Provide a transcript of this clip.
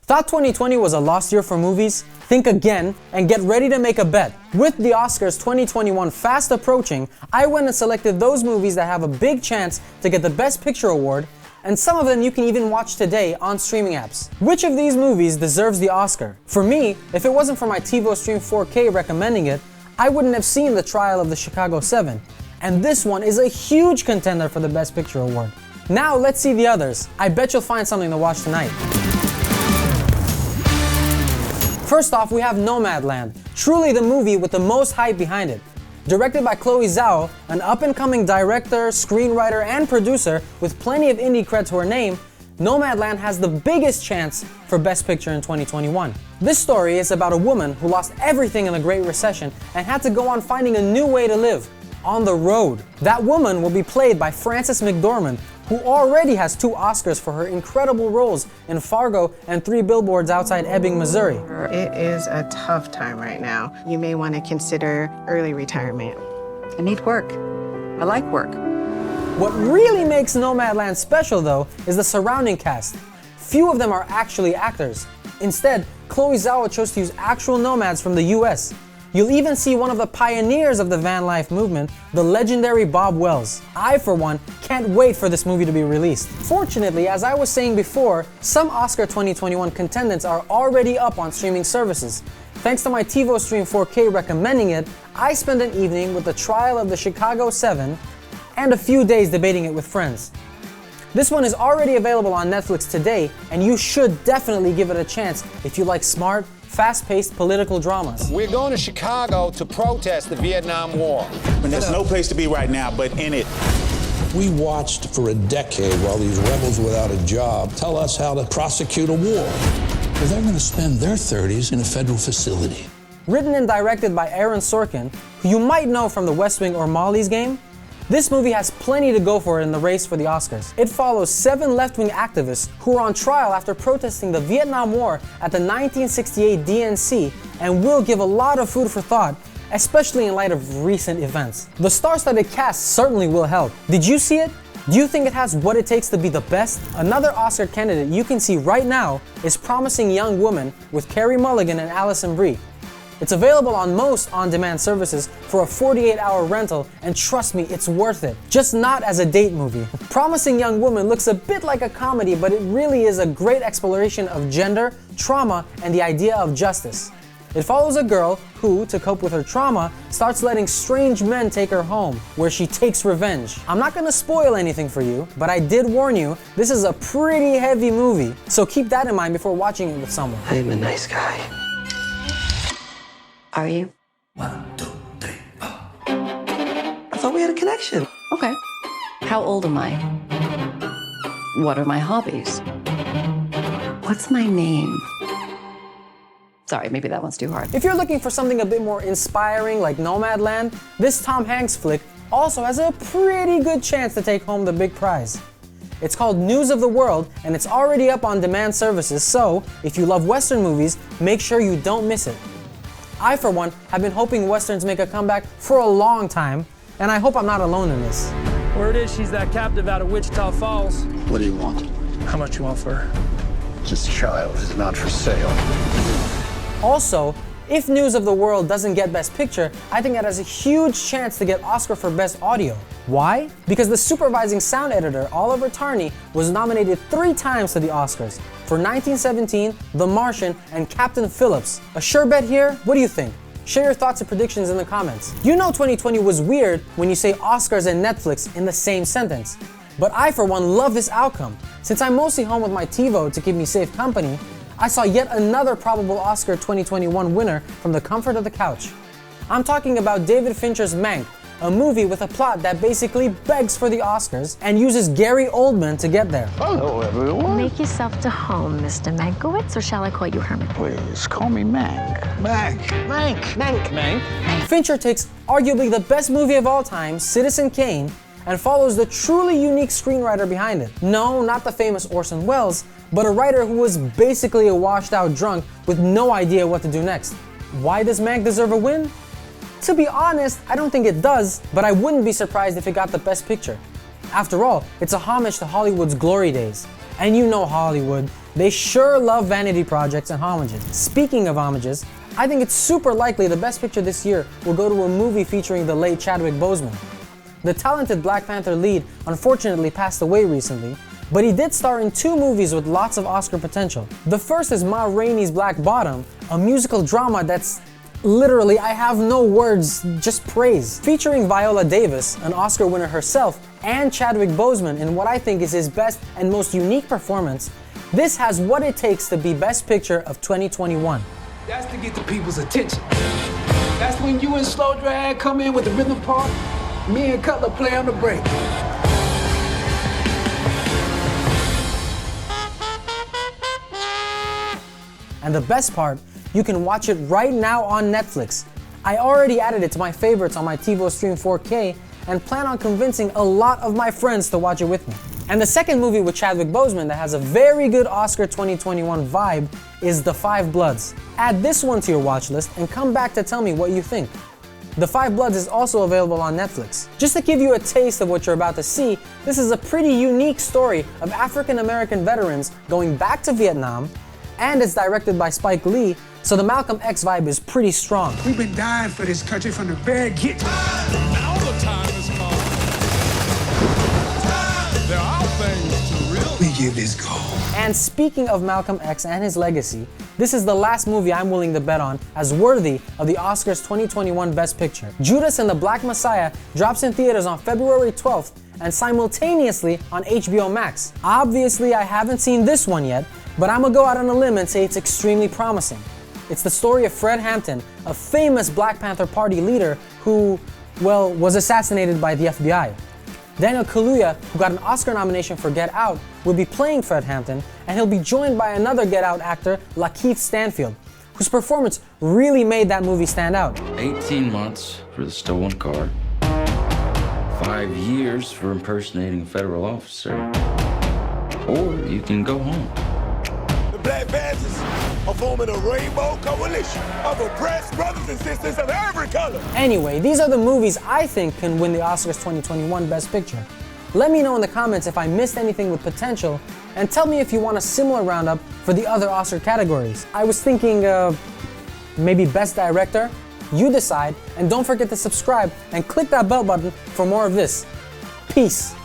Thought 2020 was a lost year for movies? Think again and get ready to make a bet. With the Oscars 2021 fast approaching, I went and selected those movies that have a big chance to get the Best Picture award, and some of them you can even watch today on streaming apps. Which of these movies deserves the Oscar? For me, if it wasn't for my TiVo Stream 4K recommending it, I wouldn't have seen The Trial of the Chicago 7. And this one is a huge contender for the Best Picture award. Now let's see the others. I bet you'll find something to watch tonight. First off, we have Nomadland, truly the movie with the most hype behind it. Directed by Chloe Zhao, an up-and-coming director, screenwriter, and producer with plenty of indie cred to her name, Nomadland has the biggest chance for Best Picture in 2021. This story is about a woman who lost everything in the Great Recession and had to go on finding a new way to live, on the road. That woman will be played by Frances McDormand, who already has 2 Oscars for her incredible roles in Fargo and 3 Billboards Outside Ebbing, Missouri. It is a tough time right now. You may want to consider early retirement. I need work. I like work. What really makes Nomadland special, though, is the surrounding cast. Few of them are actually actors. Instead, Chloe Zhao chose to use actual nomads from the US. You'll even see one of the pioneers of the van life movement, the legendary Bob Wells. I, for one, can't wait for this movie to be released. Fortunately, as I was saying before, some Oscar 2021 contenders are already up on streaming services. Thanks to my TiVo Stream 4K recommending it, I spent an evening with The Trial of the Chicago 7 and a few days debating it with friends. This one is already available on Netflix today, and you should definitely give it a chance if you like smart, fast-paced political dramas. We're going to Chicago to protest the Vietnam War. And there's no place to be right now but in it. We watched for a decade while these rebels without a job tell us how to prosecute a war. Well, they're going to spend their 30s in a federal facility. Written and directed by Aaron Sorkin, who you might know from The West Wing or Molly's Game, this movie has plenty to go for in the race for the Oscars. It follows 7 left-wing activists who are on trial after protesting the Vietnam War at the 1968 DNC and will give a lot of food for thought, especially in light of recent events. The star-studded cast certainly will help. Did you see it? Do you think it has what it takes to be the best? Another Oscar candidate you can see right now is Promising Young Woman with Carey Mulligan and Alison Brie. It's available on most on-demand services for a 48-hour rental, and trust me, it's worth it. Just not as a date movie. Promising Young Woman looks a bit like a comedy, but it really is a great exploration of gender, trauma, and the idea of justice. It follows a girl who, to cope with her trauma, starts letting strange men take her home, where she takes revenge. I'm not gonna spoil anything for you, but I did warn you, this is a pretty heavy movie, so keep that in mind before watching it with someone. I'm a nice guy. Are you? 1, 2, 3, 4. I thought we had a connection. Okay. How old am I? What are my hobbies? What's my name? Sorry, maybe that one's too hard. If you're looking for something a bit more inspiring like Nomadland, this Tom Hanks flick also has a pretty good chance to take home the big prize. It's called News of the World, and it's already up on demand services, so if you love Western movies, make sure you don't miss it. I, for one, have been hoping Westerns make a comeback for a long time, and I hope I'm not alone in this. Word is she's that captive out of Wichita Falls. What do you want? How much you want for her? This child is not for sale. Also, if News of the World doesn't get Best Picture, I think it has a huge chance to get Oscar for Best Audio. Why? Because the supervising sound editor, Oliver Tarney, was nominated 3 times to the Oscars, for 1917, The Martian, and Captain Phillips. A sure bet here? What do you think? Share your thoughts and predictions in the comments. You know 2020 was weird when you say Oscars and Netflix in the same sentence. But I, for one, love this outcome. Since I'm mostly home with my TiVo to keep me safe company, I saw yet another probable Oscar 2021 winner from the comfort of the couch. I'm talking about David Fincher's Mank, a movie with a plot that basically begs for the Oscars and uses Gary Oldman to get there. Hello, everyone. Make yourself to home, Mr. Mankiewicz, or shall I call you Herman? Please, call me Mank. Mank. Fincher takes arguably the best movie of all time, Citizen Kane, and follows the truly unique screenwriter behind it. No, not the famous Orson Welles, but a writer who was basically a washed-out drunk with no idea what to do next. Why does Mank deserve a win? To be honest, I don't think it does, but I wouldn't be surprised if it got the Best Picture. After all, it's a homage to Hollywood's glory days. And you know Hollywood, they sure love vanity projects and homages. Speaking of homages, I think it's super likely the Best Picture this year will go to a movie featuring the late Chadwick Boseman. The talented Black Panther lead unfortunately passed away recently, but he did star in 2 movies with lots of Oscar potential. The first is Ma Rainey's Black Bottom, a musical drama that's literally, I have no words, just praise. Featuring Viola Davis, an Oscar winner herself, and Chadwick Boseman in what I think is his best and most unique performance, this has what it takes to be Best Picture of 2021. That's to get the people's attention. That's when you and Slow Drag come in with the rhythm part, me and Cutler play on the break. And the best part, you can watch it right now on Netflix. I already added it to my favorites on my TiVo Stream 4K and plan on convincing a lot of my friends to watch it with me. And the second movie with Chadwick Boseman that has a very good Oscar 2021 vibe is The Five Bloods. Add this one to your watch list and come back to tell me what you think. The Five Bloods is also available on Netflix. Just to give you a taste of what you're about to see, this is a pretty unique story of African American veterans going back to Vietnam, and it's directed by Spike Lee, so the Malcolm X vibe is pretty strong. We've been dying for this country from the very get-go. Now the time has come. There are things to real. We give this go. And speaking of Malcolm X and his legacy, this is the last movie I'm willing to bet on as worthy of the Oscars 2021 Best Picture. Judas and the Black Messiah drops in theaters on February 12th and simultaneously on HBO Max. Obviously, I haven't seen this one yet, but I'm gonna go out on a limb and say it's extremely promising. It's the story of Fred Hampton, a famous Black Panther Party leader who, well, was assassinated by the FBI. Daniel Kaluuya, who got an Oscar nomination for Get Out, will be playing Fred Hampton, and he'll be joined by another Get Out actor, Lakeith Stanfield, whose performance really made that movie stand out. 18 months for the stolen car, 5 years for impersonating a federal officer, or you can go home. The Black Panthers are forming a rainbow coalition of oppressed brothers and sisters of every color. Anyway, these are the movies I think can win the Oscars 2021 Best Picture. Let me know in the comments if I missed anything with potential, and tell me if you want a similar roundup for the other Oscar categories. I was thinking maybe Best Director. You decide, and don't forget to subscribe and click that bell button for more of this. Peace.